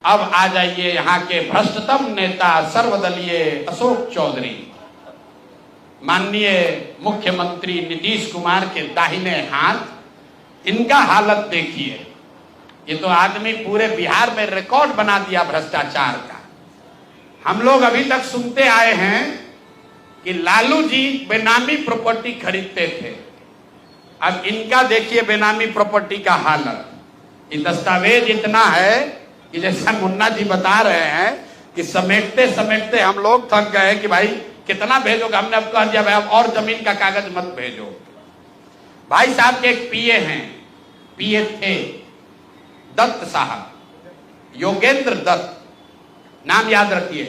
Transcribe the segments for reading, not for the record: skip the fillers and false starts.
अब आ जाइए यहाँ के भ्रष्टतम नेता सर्वदलीय अशोक चौधरी। माननीय मुख्यमंत्री नीतीश कुमार के दाहिने हाथ, इनका हालत देखिए। ये तो आदमी पूरे बिहार में रिकॉर्ड बना दिया भ्रष्टाचार का। हम लोग अभी तक सुनते आए हैं कि लालू जी बेनामी प्रॉपर्टी खरीदते थे। अब इनका देखिए बेनामी प्रॉपर्टी का हालत। ये दस्तावेज इतना है कि जैसा मुन्ना जी बता रहे हैं कि समेटते समेटते हम लोग थक गए कि भाई कितना भेजोगे। हमने अब कह दिया भाई अब और जमीन का कागज मत भेजो। भाई साहब के एक पीए हैं, पीए थे दत्त साहब, योगेंद्र दत्त, नाम याद रखिए।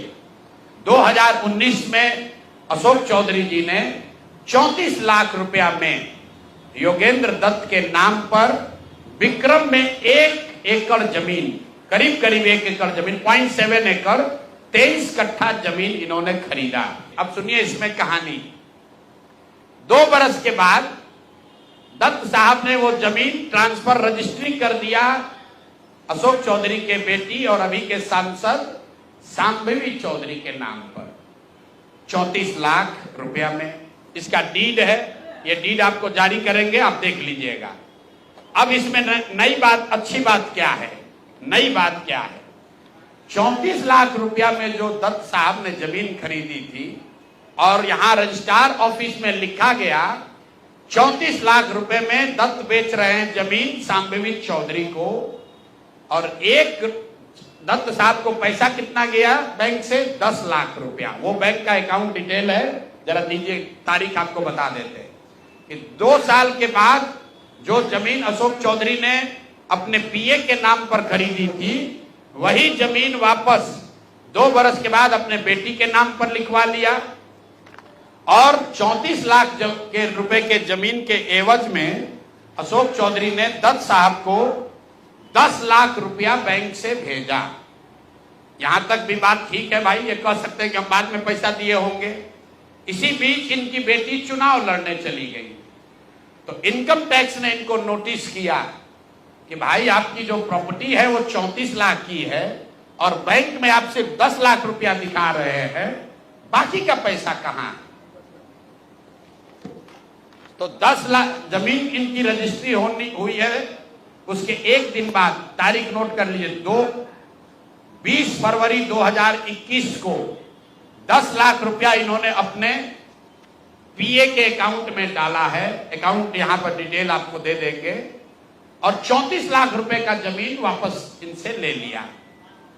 2019 में अशोक चौधरी जी ने 34 लाख रुपया में योगेंद्र दत्त के नाम पर विक्रम में 1 एकड़ जमीन, करीब करीब 1 एकड़ जमीन, 0.7 एकड़ 23 कट्ठा जमीन इन्होंने खरीदा। अब सुनिए इसमें कहानी। 2 बरस के बाद दत्त साहब ने वो जमीन ट्रांसफर रजिस्ट्री कर दिया अशोक चौधरी के बेटी और अभी के सांसद शांभवी चौधरी के नाम पर 34 लाख रुपया में। इसका डीड है, ये डीड आपको जारी करेंगे, आप देख लीजिएगा। अब इसमें नई बात, अच्छी बात क्या है, नई बात क्या है? 34 लाख रुपया में जो दत्त साहब ने जमीन खरीदी थी और यहां रजिस्ट्रार ऑफिस में लिखा गया 34 लाख रुपए में दत्त बेच रहे हैं जमीन शांभवी चौधरी को। और एक दत्त साहब को पैसा कितना गया बैंक से? 10 लाख रुपया। वो बैंक का अकाउंट डिटेल है, जरा दीजिए, तारीख आपको बता देते हैं कि 2 साल के बाद जो जमीन अशोक चौधरी ने अपने पीए के नाम पर खरीदी थी, वही जमीन वापस 2 बरस के बाद अपने बेटी के नाम पर लिखवा लिया। और 34 लाख के रुपए के जमीन के एवज में अशोक चौधरी ने दत्त साहब को 10 लाख रुपया बैंक से भेजा। यहां तक भी बात ठीक है भाई, ये कह सकते हैं कि हम बाद में पैसा दिए होंगे। इसी बीच इनकी बेटी चुनाव लड़ने चली गई, तो इनकम टैक्स ने इनको नोटिस किया कि भाई आपकी जो प्रॉपर्टी है वो 34 लाख की है और बैंक में आप सिर्फ 10 लाख रुपया दिखा रहे हैं, बाकी का पैसा कहां? तो 10 लाख जमीन इनकी रजिस्ट्री हुई है। उसके 1 दिन बाद, तारीख नोट कर लीजिए, 20 फरवरी 2021 को 10 लाख रुपया इन्होंने अपने पीए के अकाउंट में डाला है। अकाउंट यहां पर डिटेल आपको दे देंगे। और 34 लाख रुपए का जमीन वापस इनसे ले लिया।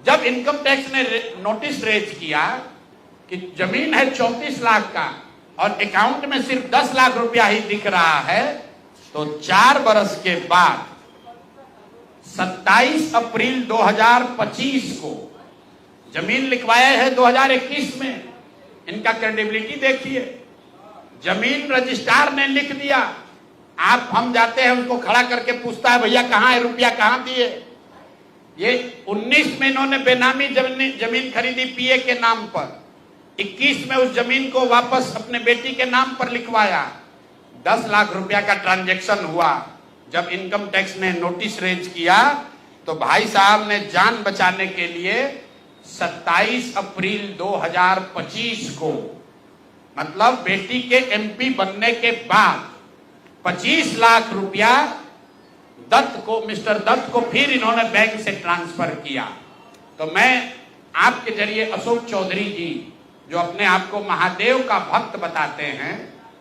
जब इनकम टैक्स ने नोटिस रेज किया कि जमीन है 34 लाख का और अकाउंट में सिर्फ 10 लाख रुपया ही दिख रहा है, तो 4 बरस के बाद 27 अप्रैल 2025 को जमीन लिखवाया है 2021 में। इनका क्रेडिबिलिटी देखिए। जमीन रजिस्ट्रार ने लिख दिया, आप हम जाते हैं उनको खड़ा करके पूछता है भैया कहां है रुपया, कहां दिए? ये 19 में इन्होंने बेनामी जमीन खरीदी पीए के नाम पर, 21 में उस जमीन को वापस अपने बेटी के नाम पर लिखवाया। 10 लाख रुपया का ट्रांजैक्शन हुआ। जब इनकम टैक्स ने नोटिस रेज किया तो भाई साहब ने जान बचाने के लिए 27 अप्रैल 2025 को, मतलब बेटी के एमपी बनने के बाद 25 लाख रुपया दत्त को, मिस्टर दत्त को फिर इन्होंने बैंक से ट्रांसफर किया। तो मैं आपके जरिए अशोक चौधरी जी, जो अपने आप को महादेव का भक्त बताते हैं,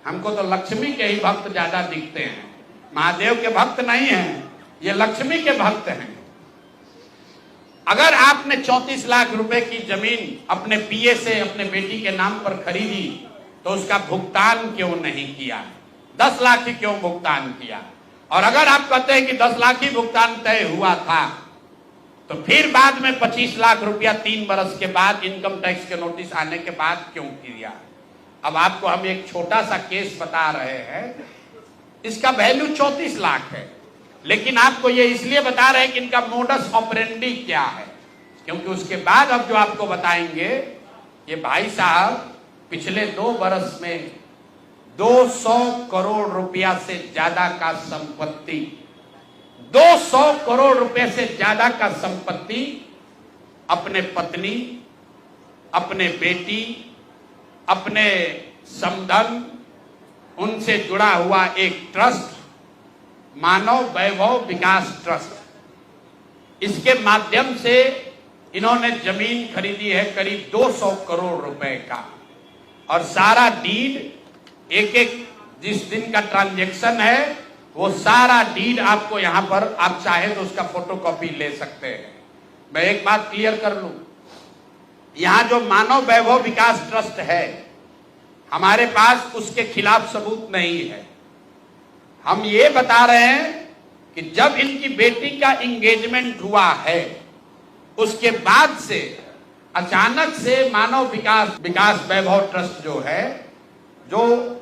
हमको तो लक्ष्मी के ही भक्त ज्यादा दिखते हैं, महादेव के भक्त नहीं हैं, ये लक्ष्मी के भक्त हैं। अगर आपने 34 लाख रुपए की जमीन अपने पीए से अपने बेटी के नाम पर खरीदी तो उसका भुगतान क्यों नहीं किया? 10 लाख ही क्यों भुगतान किया? और अगर आप कहते हैं कि 10 लाख ही भुगतान तय हुआ था, तो फिर बाद में 25 लाख रुपया 3 बरस के बाद इनकम टैक्स के नोटिस आने के बाद क्यों किया? अब आपको हम एक छोटा सा केस बता रहे हैं, इसका वैल्यू 34 लाख है, लेकिन आपको ये इसलिए बता रहे हैं कि इनका मोडस ऑपरेंडी क्या है, क्योंकि उसके बाद अब जो आपको बताएंगे, ये भाई साहब पिछले 2 बरस में 200 करोड़ रुपया से ज्यादा का संपत्ति, 200 करोड़ रुपए से ज्यादा का संपत्ति अपने पत्नी, अपने बेटी, अपने समधन, उनसे जुड़ा हुआ एक ट्रस्ट, मानव वैभव विकास ट्रस्ट, इसके माध्यम से इन्होंने जमीन खरीदी है करीब 200 करोड़ रुपए का। और सारा डीड एक एक जिस दिन का ट्रांजैक्शन है वो सारा डीड आपको यहां पर, आप चाहे तो उसका फोटोकॉपी ले सकते हैं। मैं एक बात क्लियर कर लूं, यहां जो मानव वैभव विकास ट्रस्ट है, हमारे पास उसके खिलाफ सबूत नहीं है। हम ये बता रहे हैं कि जब इनकी बेटी का एंगेजमेंट हुआ है उसके बाद से अचानक से मानव विकास वैभव ट्रस्ट जो है, जो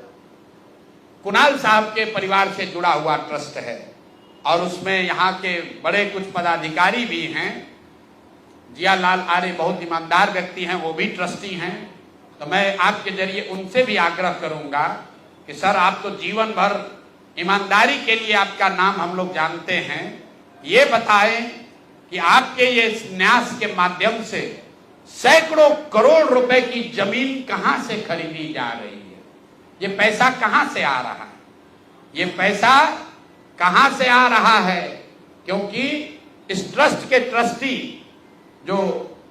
कुणाल साहब के परिवार से जुड़ा हुआ ट्रस्ट है और उसमें यहाँ के बड़े कुछ पदाधिकारी भी हैं, जियालाल आर्य बहुत ईमानदार व्यक्ति हैं, वो भी ट्रस्टी हैं। तो मैं आपके जरिए उनसे भी आग्रह करूंगा कि सर, आप तो जीवन भर ईमानदारी के लिए आपका नाम हम लोग जानते हैं, ये बताएं कि आपके ये न्यास के माध्यम से सैकड़ों करोड़ रुपए की जमीन कहां से खरीदी जा रही है, ये पैसा कहां से आ रहा है, ये पैसा कहां से आ रहा है। क्योंकि इस ट्रस्ट के ट्रस्टी जो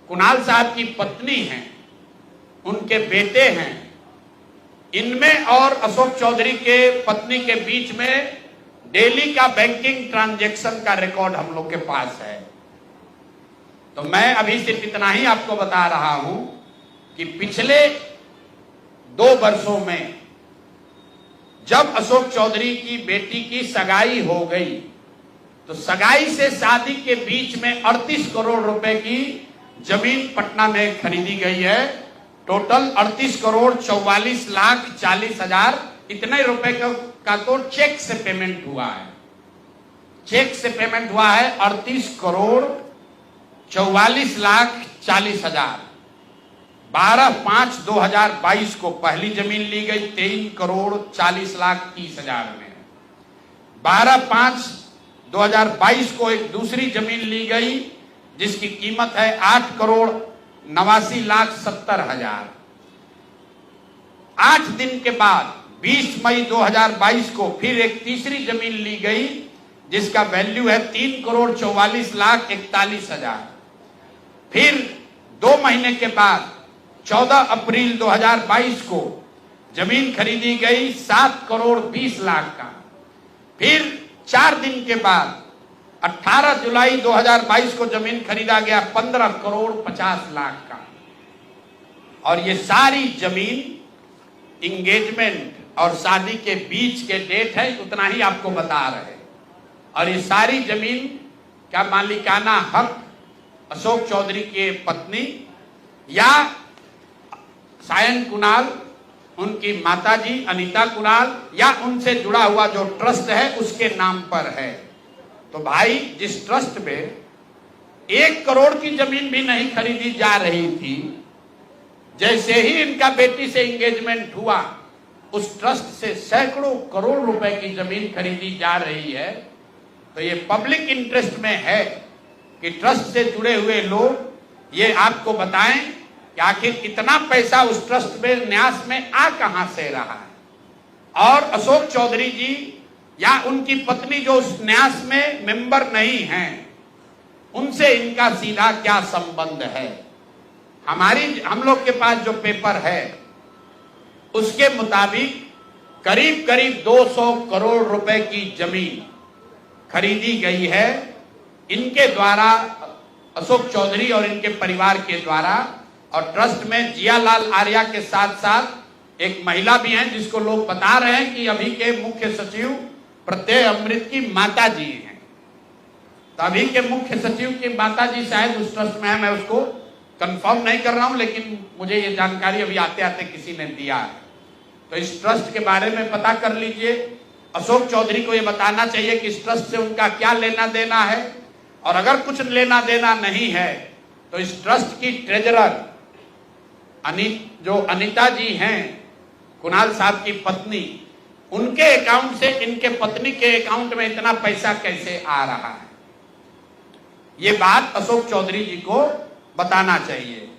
कुणाल साहब की पत्नी हैं, उनके बेटे हैं, इनमें और अशोक चौधरी के पत्नी के बीच में डेली का बैंकिंग ट्रांजैक्शन का रिकॉर्ड हम लोग के पास है। तो मैं अभी सिर्फ इतना ही आपको बता रहा हूं कि पिछले 2 वर्षों में जब अशोक चौधरी की बेटी की सगाई हो गई, तो सगाई से शादी के बीच में 38 करोड़ रुपए की जमीन पटना में खरीदी गई है। टोटल 38 करोड़ 44 लाख 40 हजार इतने रुपए का तो चेक से पेमेंट हुआ है। चेक से पेमेंट हुआ है 38 करोड़ 44 लाख 40 हजार। 12/5/2022 को पहली जमीन ली गई 23 करोड़ 40 लाख 30 हजार में। 12/5/2022 को एक दूसरी जमीन ली गई जिसकी कीमत है 8 करोड़ 89 लाख 70 हजार। 8 दिन के बाद 20 मई 2022 को फिर एक तीसरी जमीन ली गई जिसका वैल्यू है 3 करोड़ 44 लाख 41 हजार। फिर 2 महीने के बाद 14 अप्रैल 2022 को जमीन खरीदी गई 7 करोड़ 20 लाख का। फिर 4 दिन के बाद 18 जुलाई 2022 को जमीन खरीदा गया 15 करोड़ 50 लाख का। और ये सारी जमीन इंगेजमेंट और शादी के बीच के डेट है, उतना ही आपको बता रहे। और ये सारी जमीन का मालिकाना हक अशोक चौधरी के पत्नी या सायन कुणाल, उनकी माताजी अनीता कुणाल या उनसे जुड़ा हुआ जो ट्रस्ट है उसके नाम पर है। तो भाई, जिस ट्रस्ट में 1 करोड़ की जमीन भी नहीं खरीदी जा रही थी, जैसे ही इनका बेटी से एंगेजमेंट हुआ उस ट्रस्ट से सैकड़ों करोड़ रुपए की जमीन खरीदी जा रही है। तो ये पब्लिक इंटरेस्ट में है कि ट्रस्ट से जुड़े हुए लोग ये आपको बताएं कि आखिर इतना पैसा उस ट्रस्ट में न्यास में आ कहां से रहा है। और अशोक चौधरी जी या उनकी पत्नी जो उस न्यास में मेंबर नहीं हैं, उनसे इनका सीधा क्या संबंध है। हम लोग के पास जो पेपर है उसके मुताबिक करीब करीब 200 करोड़ रुपए की जमीन खरीदी गई है इनके द्वारा, अशोक चौधरी और इनके परिवार के द्वारा। और ट्रस्ट में जियालाल आर्या के साथ साथ एक महिला भी हैं जिसको लोग बता रहे हैं कि अभी के मुख्य सचिव प्रत्यय अमृत की माता जी हैं। तो अभी के मुख्य सचिव की माता जी शायद उस ट्रस्ट में है, मैं उसको कंफर्म नहीं कर रहा हूं, लेकिन मुझे ये जानकारी अभी आते आते किसी ने दिया है। तो इस ट्रस्ट के बारे में पता कर लीजिए। अशोक चौधरी को ये बताना चाहिए कि इस ट्रस्ट से उनका क्या लेना देना है, और अगर कुछ लेना देना नहीं है तो इस ट्रस्ट की ट्रेजरर जो अनीता जी हैं, कुणाल साहब की पत्नी, उनके अकाउंट से इनके पत्नी के अकाउंट में इतना पैसा कैसे आ रहा है। ये बात अशोक चौधरी जी को बताना चाहिए।